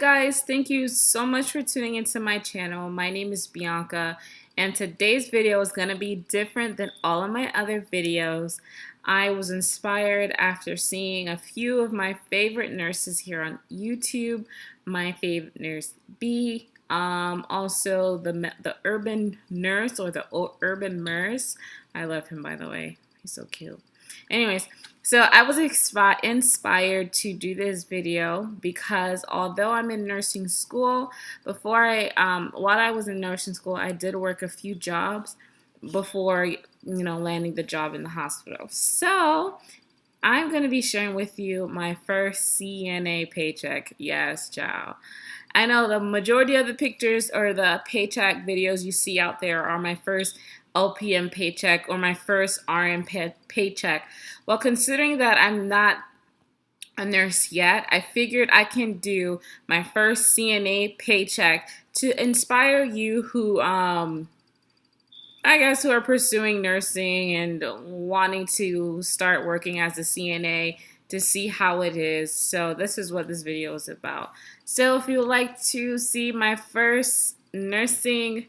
guys, thank you so much for tuning into my channel. My name is Bianca, and today's video is going to be different than all of my other videos. I was inspired after seeing a few of my favorite nurses here on YouTube. My favorite nurse B, also the urban nurse or the urban nurse. I love him, by the way. He's so cute. Anyways, so I was inspired to do this video because although I'm in nursing school, while I was in nursing school, I did work a few jobs before, landing the job in the hospital. So I'm going to be sharing with you my first CNA paycheck. Yes, child. I know the majority of the pictures or the paycheck videos you see out there are my first LPN paycheck or my first RN paycheck. Well, considering that I'm not a nurse yet, I figured I can do my first CNA paycheck to inspire you who, who are pursuing nursing and wanting to start working as a CNA to see how it is. So this is what this video is about. So if you would like to see my first nursing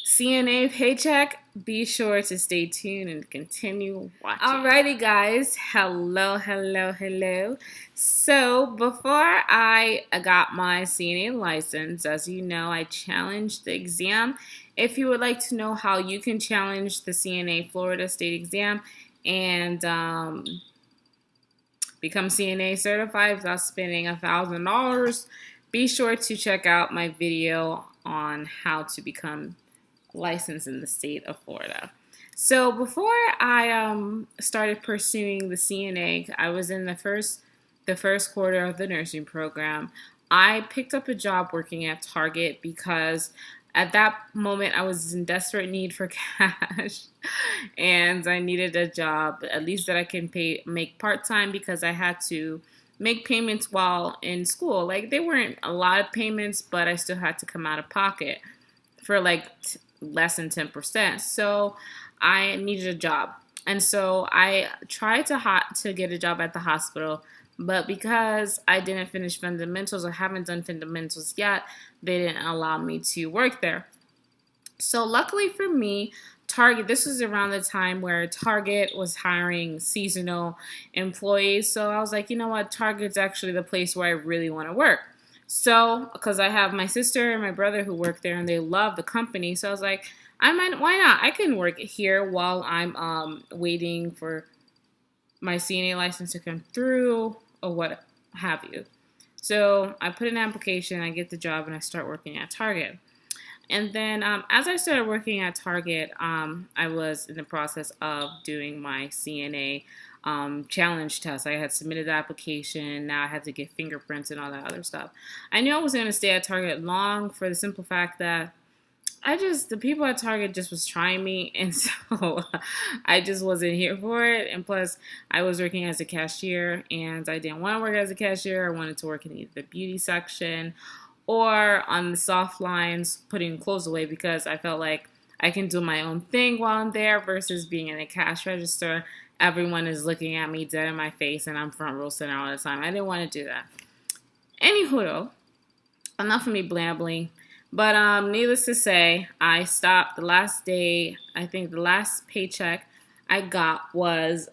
CNA paycheck, be sure to stay tuned and continue watching. Alrighty guys, hello. So before I got my CNA license, as you know, I challenged the exam. If you would like to know how you can challenge the CNA Florida State exam and become CNA certified without spending $1,000, be sure to check out my video on how to become licensed in the state of Florida. So before I started pursuing the CNA, I was in the first quarter of the nursing program. I picked up a job working at Target because at that moment I was in desperate need for cash and I needed a job at least that I can make part-time because I had to make payments while in school. Like, they weren't a lot of payments, but I still had to come out of pocket for like less than 10%. So I needed a job. And so I tried to get a job at the hospital, but because I didn't finish fundamentals or haven't done fundamentals yet, they didn't allow me to work there. So luckily for me, Target, this was around the time where Target was hiring seasonal employees. So I was like, you know what, Target's actually the place where I really want to work. So, because I have my sister and my brother who work there and they love the company, so I was like, why not? I can work here while I'm waiting for my CNA license to come through or what have you. So I put in an application, I get the job, and I start working at Target. And then as I started working at Target, I was in the process of doing my CNA challenge test. I had submitted the application. Now I had to get fingerprints and all that other stuff. I knew I wasn't going to stay at Target long for the simple fact that the people at Target just was trying me, and so I just wasn't here for it. And plus, I was working as a cashier, and I didn't want to work as a cashier. I wanted to work in either the beauty section or on the soft lines, putting clothes away, because I felt like I can do my own thing while I'm there versus being in a cash register. Everyone is looking at me dead in my face, and I'm front row center all the time. I didn't want to do that. Anywho, enough of me blabbling. But needless to say, I stopped the last day. I think the last paycheck I got was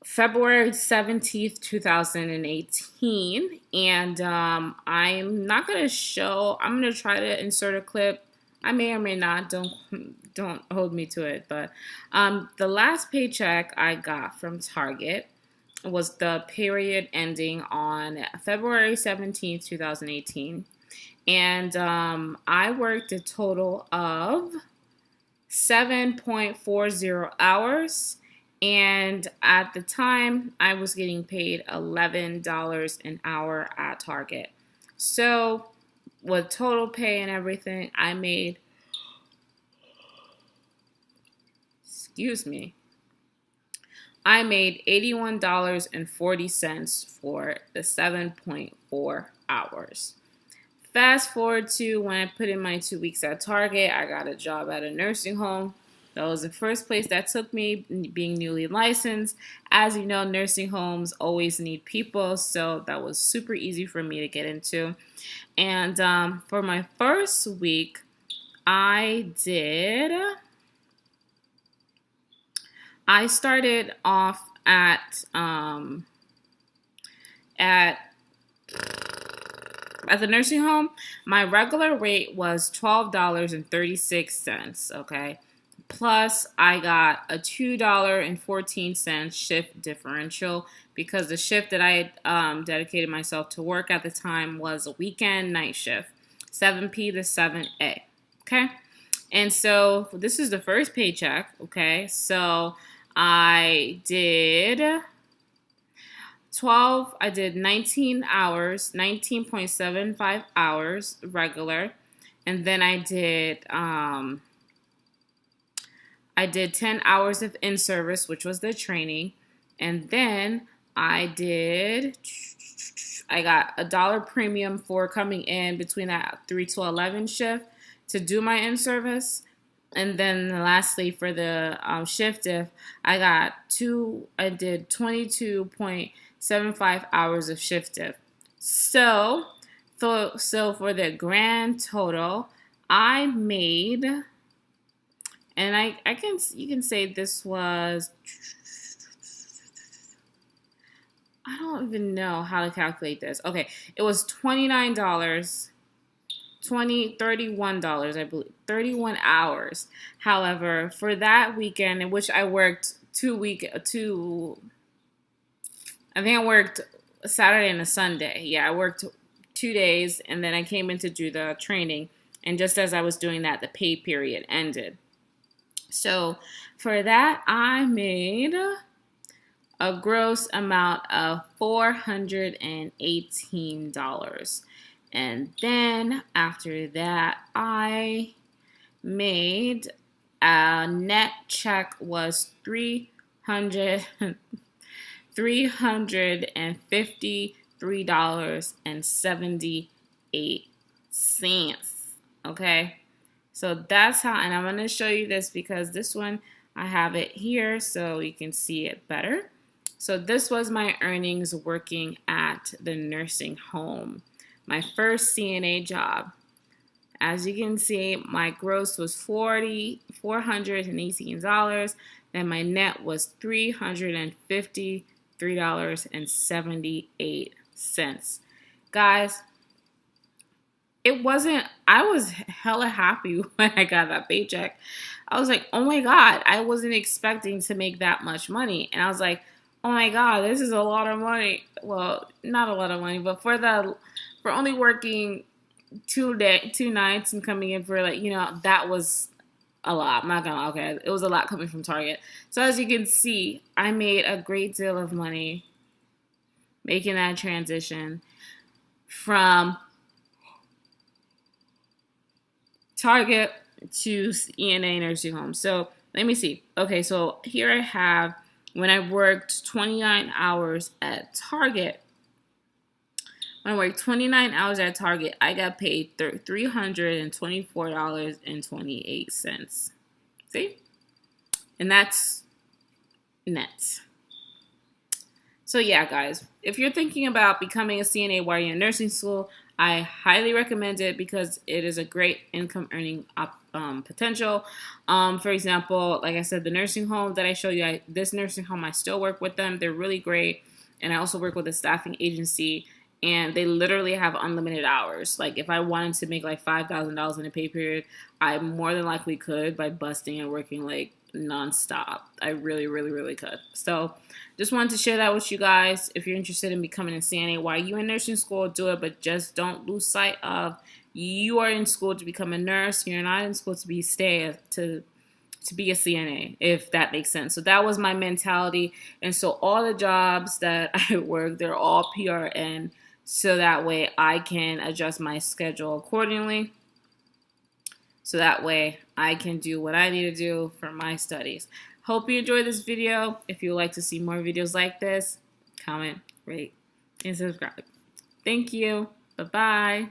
February 17th, 2018. And I'm not going to show. I'm going to try to insert a clip. I may or may not. Don't hold me to it. But the last paycheck I got from Target was the period ending on February 17th, 2018. And I worked a total of 7.40 hours. And at the time, I was getting paid $11 an hour at Target. So with total pay and everything, I made, I made $81.40 for the 7.4 hours. Fast forward to when I put in my 2 weeks at Target, I got a job at a nursing home. That was the first place that took me, being newly licensed. As you know, nursing homes always need people, so that was super easy for me to get into. And for my first week, I started off at the nursing home. My regular rate was $12.36, okay? Plus, I got a $2.14 shift differential because the shift that I dedicated myself to work at the time was a weekend night shift, 7P to 7A, okay? And so this is the first paycheck, okay? So I did 19 hours, 19.75 hours regular. And then I did 10 hours of in-service, which was the training. And then I got $1 premium for coming in between that 3 to 11 shift to do my in-service. And then lastly, for the shift diff, I did 22.75 hours of shift diff. So for the grand total, I made, and you can say this was, I don't even know how to calculate this. Okay, it was $29. $31, I believe, 31 hours. However, for that weekend in which I worked I think I worked a Saturday and a Sunday. Yeah, I worked 2 days, and then I came in to do the training. And just as I was doing that, the pay period ended. So for that, I made a gross amount of $418. And then after that, I made a net check was $353.78. Okay, so that's how, and I'm going to show you this because this one, I have it here so you can see it better. So this was my earnings working at the nursing home. My first CNA job. As you can see, my gross was $418, and my net was $353.78. Guys, I was hella happy when I got that paycheck. I was like, oh my God, I wasn't expecting to make that much money. And I was like, oh my God, this is a lot of money. Well, not a lot of money, but for only working 2 nights and coming in for that was a lot. I'm not gonna, okay, it was a lot coming from Target. So as you can see, I made a great deal of money making that transition from Target to ENA nursing home. So let me see. Okay, so here I have when I worked 29 hours at Target. When I worked 29 hours at Target, I got paid $324.28. See? And that's net. So yeah, guys, if you're thinking about becoming a CNA while you're in nursing school, I highly recommend it because it is a great income earning potential. For example, like I said, the nursing home that I showed you, this nursing home, I still work with them. They're really great. And I also work with a staffing agency, and they literally have unlimited hours. Like if I wanted to make like $5,000 in a pay period, I more than likely could by busting and working like nonstop. I really, really, really could. So just wanted to share that with you guys. If you're interested in becoming a CNA while you're in nursing school, do it, but just don't lose sight of you are in school to become a nurse. You're not in school to be a CNA, if that makes sense. So that was my mentality. And so all the jobs that I work, they're all PRN. So that way I can adjust my schedule accordingly. So that way I can do what I need to do for my studies. Hope you enjoyed this video. If you would like to see more videos like this, comment, rate, and subscribe. Thank you. Bye-bye.